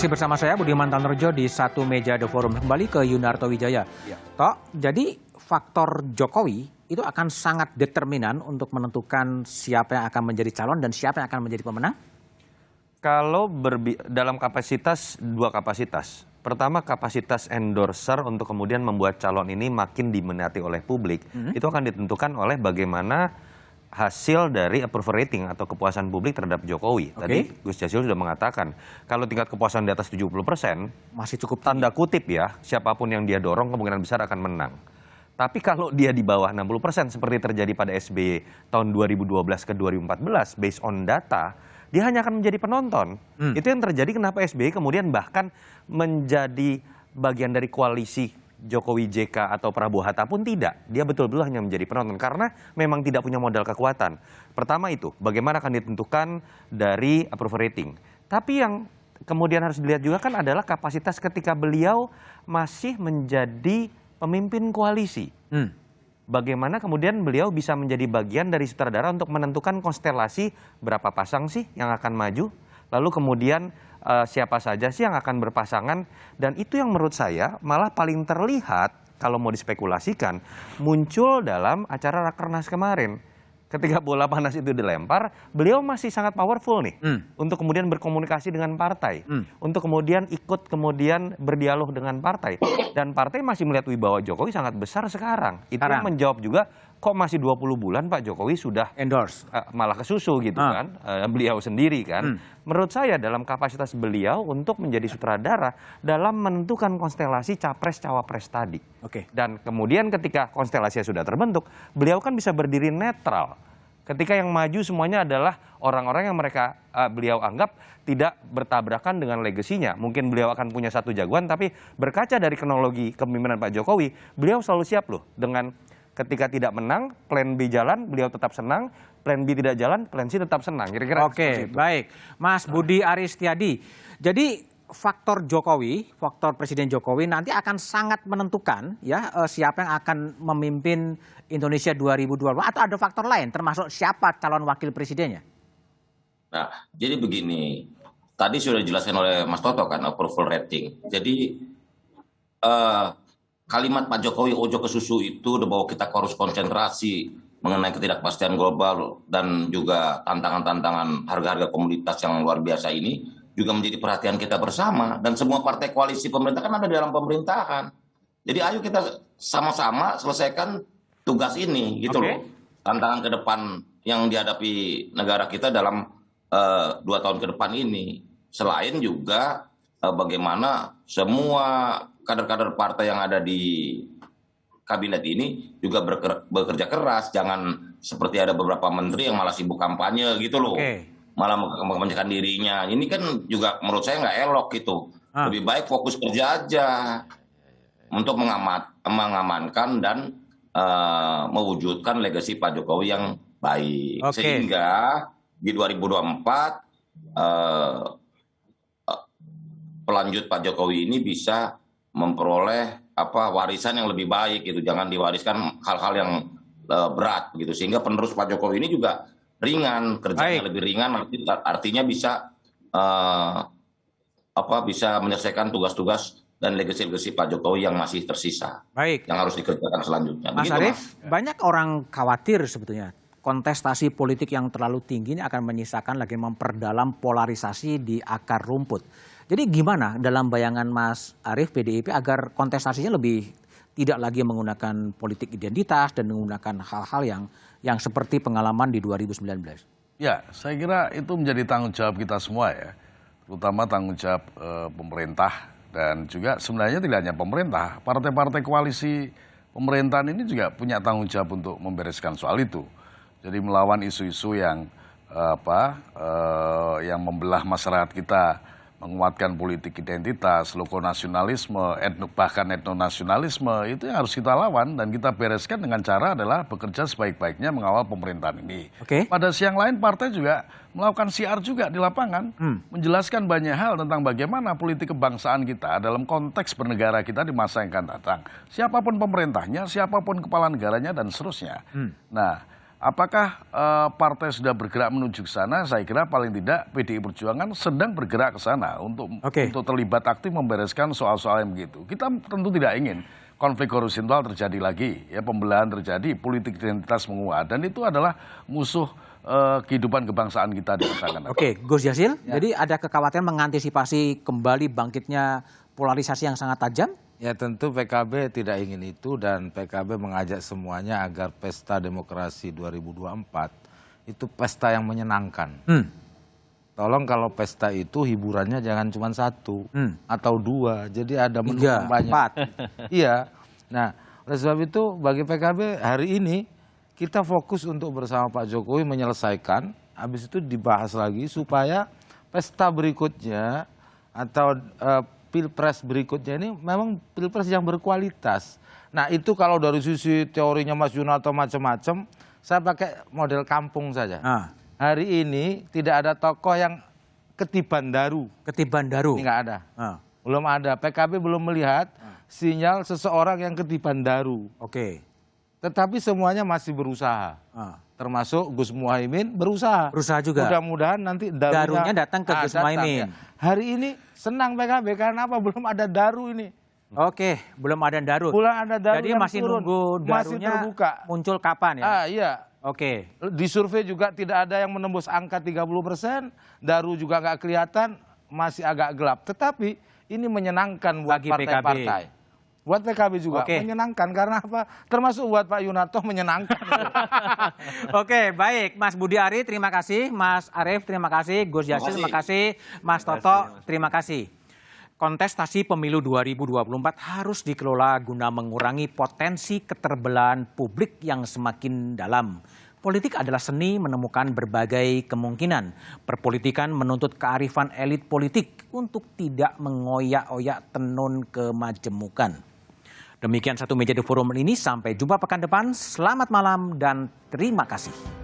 Masih bersama saya Budiman Tanurjo di satu meja The Forum. Kembali ke Yunarto Wijaya. Ya. Tok, jadi faktor Jokowi itu akan sangat determinan untuk menentukan siapa yang akan menjadi calon dan siapa yang akan menjadi pemenang? Kalau dalam kapasitas, dua kapasitas. Pertama, kapasitas endorser untuk kemudian membuat calon ini makin diminati oleh publik. Itu akan ditentukan oleh bagaimana hasil dari approval rating atau kepuasan publik terhadap Jokowi. Tadi Gus Jazil sudah mengatakan, kalau tingkat kepuasan di atas 70%, masih cukup tanda kutip ya, siapapun yang dia dorong kemungkinan besar akan menang. Tapi kalau dia di bawah 60% seperti terjadi pada SBY tahun 2012 ke 2014, based on data, dia hanya akan menjadi penonton. Itu yang terjadi kenapa SBY kemudian bahkan menjadi bagian dari koalisi Jokowi JK atau Prabowo Hatta pun tidak. Dia betul-betul hanya menjadi penonton karena memang tidak punya modal kekuatan. Pertama itu, bagaimana akan ditentukan dari approval rating. Tapi yang kemudian harus dilihat juga kan adalah kapasitas ketika beliau masih menjadi pemimpin koalisi. Bagaimana kemudian beliau bisa menjadi bagian dari sutradara untuk menentukan konstelasi berapa pasang sih yang akan maju. Lalu kemudian siapa saja sih yang akan berpasangan. Dan itu yang menurut saya malah paling terlihat kalau mau dispekulasikan muncul dalam acara Rakernas kemarin. Ketika bola panas itu dilempar, beliau masih sangat powerful nih untuk kemudian berkomunikasi dengan partai, untuk kemudian ikut kemudian berdialog dengan partai. Dan partai masih melihat wibawa Jokowi sangat besar sekarang. Itu yang menjawab juga, kok masih 20 bulan Pak Jokowi sudah endorse, malah kesusu gitu kan, beliau sendiri kan. Menurut saya dalam kapasitas beliau untuk menjadi sutradara dalam menentukan konstelasi capres-cawapres tadi. Dan kemudian ketika konstelasinya sudah terbentuk, beliau kan bisa berdiri netral. Ketika yang maju semuanya adalah orang-orang yang beliau anggap tidak bertabrakan dengan legasinya. Mungkin beliau akan punya satu jagoan, tapi berkaca dari kronologi kepemimpinan Pak Jokowi, beliau selalu siap loh dengan ketika tidak menang, plan B jalan, beliau tetap senang, plan B tidak jalan, plan C tetap senang. Kira-kira baik. Mas Budi Aristiadi, jadi faktor Jokowi, faktor Presiden Jokowi nanti akan sangat menentukan ya siapa yang akan memimpin Indonesia 2024 atau ada faktor lain termasuk siapa calon wakil presidennya? Nah, jadi begini, tadi sudah dijelaskan oleh Mas Toto kan approval rating. Jadi kalimat Pak Jokowi ojo ke susu itu bahwa kita harus konsentrasi mengenai ketidakpastian global dan juga tantangan-tantangan harga-harga komoditas yang luar biasa ini juga menjadi perhatian kita bersama, dan semua partai koalisi pemerintah kan ada di dalam pemerintahan. Jadi ayo kita sama-sama selesaikan tugas ini gitu loh. Tantangan ke depan yang dihadapi negara kita dalam 2 tahun ke depan ini. Selain juga bagaimana semua kader-kader partai yang ada di kabinet ini juga bekerja keras. Jangan seperti ada beberapa menteri yang malah sibuk kampanye gitu loh. Malah mengamankan dirinya. Ini kan juga menurut saya nggak elok gitu. Lebih baik fokus kerja aja untuk mengamankan dan mewujudkan legasi Pak Jokowi yang baik. Sehingga di 2024 pelanjut Pak Jokowi ini bisa memperoleh warisan yang lebih baik gitu. Jangan diwariskan hal-hal yang berat gitu. Sehingga penerus Pak Jokowi ini juga ringan, kerjanya lebih ringan, artinya bisa bisa menyelesaikan tugas-tugas dan legasi-legasi Pak Jokowi yang masih tersisa, yang harus dikerjakan selanjutnya. Mas Arief, banyak orang khawatir sebetulnya kontestasi politik yang terlalu tinggi ini akan menyisakan lagi memperdalam polarisasi di akar rumput. Jadi gimana dalam bayangan Mas Arief PDIP agar kontestasinya lebih tidak lagi menggunakan politik identitas dan menggunakan hal-hal yang seperti pengalaman di 2019. Ya, saya kira itu menjadi tanggung jawab kita semua ya, terutama tanggung jawab pemerintah dan juga sebenarnya tidak hanya pemerintah, partai-partai koalisi pemerintahan ini juga punya tanggung jawab untuk membereskan soal itu. Jadi melawan isu-isu yang yang membelah masyarakat kita, menguatkan politik identitas, lokonasionalisme, bahkan etnonasionalisme, itu yang harus kita lawan dan kita bereskan dengan cara adalah bekerja sebaik-baiknya mengawal pemerintahan ini. Pada siang lain partai juga melakukan siar juga di lapangan, menjelaskan banyak hal tentang bagaimana politik kebangsaan kita dalam konteks bernegara kita di masa yang akan datang. Siapapun pemerintahnya, siapapun kepala negaranya dan seterusnya. Nah, Apakah partai sudah bergerak menuju ke sana? Saya kira paling tidak PDI Perjuangan sedang bergerak ke sana untuk terlibat aktif membereskan soal-soal yang begitu. Kita tentu tidak ingin konflik horizontal terjadi lagi, ya pembelahan terjadi, politik identitas menguat, dan itu adalah musuh kehidupan kebangsaan kita di masa akan datang. Oke, Gus Jazil, jadi ada kekhawatiran mengantisipasi kembali bangkitnya polarisasi yang sangat tajam? Ya tentu PKB tidak ingin itu dan PKB mengajak semuanya agar pesta demokrasi 2024 itu pesta yang menyenangkan. Tolong kalau pesta itu hiburannya jangan cuma satu atau dua, jadi ada menu yang banyak. Iya. Nah, oleh sebab itu bagi PKB hari ini kita fokus untuk bersama Pak Jokowi menyelesaikan, habis itu dibahas lagi supaya pesta berikutnya atau Pilpres berikutnya ini memang Pilpres yang berkualitas. Nah itu kalau dari sisi teorinya Mas Yunarto macam-macam, saya pakai model kampung saja. Hari ini tidak ada tokoh yang ketiban daru. Ketiban daru? Ini nggak ada. Belum ada. PKB belum melihat sinyal seseorang yang ketiban daru. Oke. Tetapi semuanya masih berusaha. Termasuk Gus Muhaimin berusaha. Berusaha juga. Mudah-mudahan nanti darunya datang ke Gus Muhaimin. Ya. Hari ini senang PKB karena apa? Belum ada daru ini. Oke, belum ada daru. Belum ada daru. Jadi yang masih turun. nunggu darunya masih terbuka. Muncul kapan ya? Iya. Oke. Di survei juga tidak ada yang menembus angka 30%. Daru juga nggak kelihatan, masih agak gelap. Tetapi ini menyenangkan buat partai-partai. Buat PKB juga menyenangkan karena apa? Termasuk buat Pak Yunarto menyenangkan. Oke, baik. Mas Budi Ari, terima kasih. Mas Arief, terima kasih. Gus Jazil, terima kasih. Mas Toto, terima kasih. Kontestasi pemilu 2024 harus dikelola guna mengurangi potensi keterbelahan publik yang semakin dalam. Politik adalah seni menemukan berbagai kemungkinan. Perpolitikan menuntut kearifan elit politik untuk tidak mengoyak-oyak tenun kemajemukan. Demikian Satu Meja di Forum ini, sampai jumpa pekan depan. Selamat malam dan terima kasih.